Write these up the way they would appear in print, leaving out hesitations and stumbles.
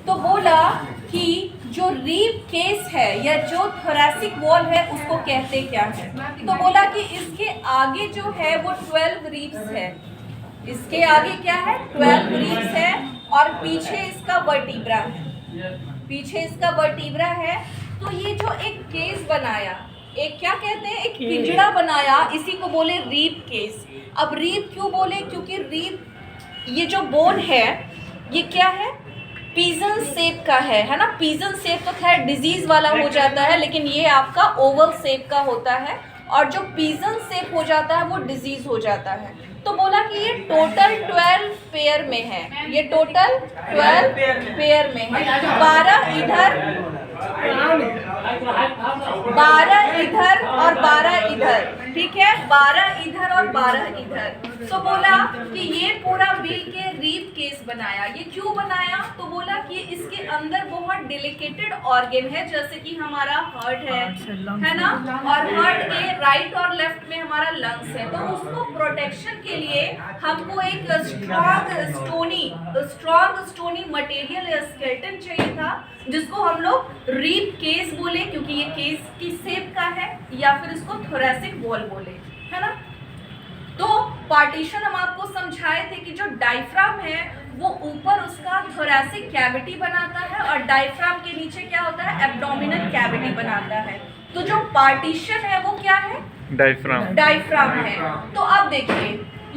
तो बोला कि जो रीब केस है या जो थोरैसिक वॉल है उसको कहते क्या है। तो बोला कि इसके आगे जो है वो 12 रीब्स है। इसके आगे क्या है? 12 रीब्स है और पीछे इसका वर्टिब्रा है। पीछे इसका वर्टिब्रा है। तो ये जो एक केस बनाया, एक क्या कहते हैं, एक पिंजड़ा बनाया, इसी को बोले रीब केस। अब रीब क्यों बोले? क्योंकि रीब, ये जो बोन है ये क्या है? पिजन शेप का है ना। पिजन शेप तो खैर डिजीज वाला हो जाता है, लेकिन ये आपका ओवल शेप का होता है, और जो पिजन शेप हो जाता है वो डिजीज हो जाता है। तो बोला कि ये टोटल 12 पेयर में है। ये टोटल 12 पेयर में है। 12 इधर, 12 इधर और 12 इधर, ठीक है, 12 इधर और 12 इधर। तो बोला कि ये पूरा बिल के रीब केस बनाया। ये क्यों बनाया? तो बोला कि इसके अंदर बहुत डेलिकेटेड ऑर्गन है, जैसे कि हमारा हार्ट है ना, और हार्ट के राइट और लेफ्ट में हमारा लंग्स है। तो उसको प्रोटेक्शन के लिए हमको एक स्ट्रॉन्ग स्टोनी मटेरियल या स्केलेटन चाहिए था, जिसको हम लोग रीब केस बोले क्योंकि ये केस की शेप का है, या फिर इसको थोरैसिक वॉल बोले, है ना। तो पार्टीशन हम आपको समझाए थे कि जो डायफ्राम है वो ऊपर उसका थोरैसिक कैविटी बनाता है, और डायफ्राम के नीचे क्या होता है? एब्डोमिनल कैविटी बनाता है। तो जो पार्टीशन है वो क्या है? डायफ्राम है। तो अब देखिए,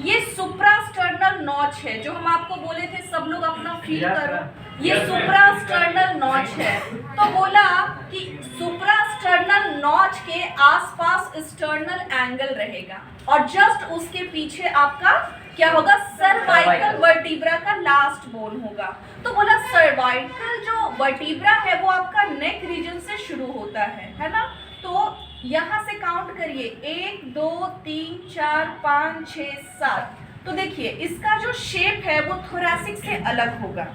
ये सुप्रास्टर्नल नॉच है, जो हम आपको बोले थे सब लोग अपना फील करो, ये सुप्रास्टर्नल नॉच है। तो बोला कि सुप्रास्टर्नल नॉच के आसपास स्टर्नल एंगल रहेगा, और जस्ट उसके पीछे आपका क्या होगा? सर्वाइकल वर्टिब्रा का लास्ट बोन होगा। तो बोला सर्वाइकल जो वर्टिब्रा है वो आपका नेक रीजन से शुरू होता है ना। तो यहाँ से काउंट करिए, 1 2 3 4 5 6 7। तो देखिए इसका जो शेप है वो थोरैसिक से अलग होगा।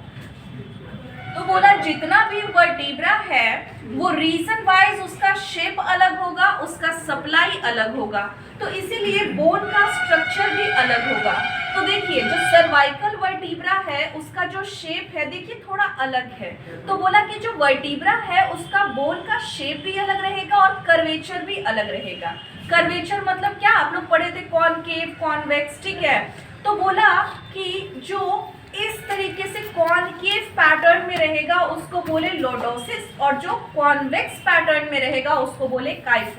तो बोला जितना भी वर्टिब्रा है वो रीजन वाइज उसका शेप अलग होगा, उसका सप्लाई अलग होगा, तो इसीलिए बोन का स्ट्रक्चर भी अलग होगा। तो देखिए जो सर्वाइकल वर्टिब्रा है उसका जो शेप है देखिए थोड़ा अलग है। तो बोला कि जो वर्टिब्रा है उसका बोन का शेप भी अलग रहेगा और कर्वेचर भी अलग रहेगा। कर्वेचर मतलब क्या? आप लोग पढ़े थे कॉनकेव, कॉन्वेक्स, ठीक है। तो बोला कि जो इस तरीके से कॉनकेव पैटर्न में रहेगा उसको बोले लॉर्डोसिस, और जो कॉन्वेक्स पैटर्न में रहेगा उसको बोले काइफोसिस।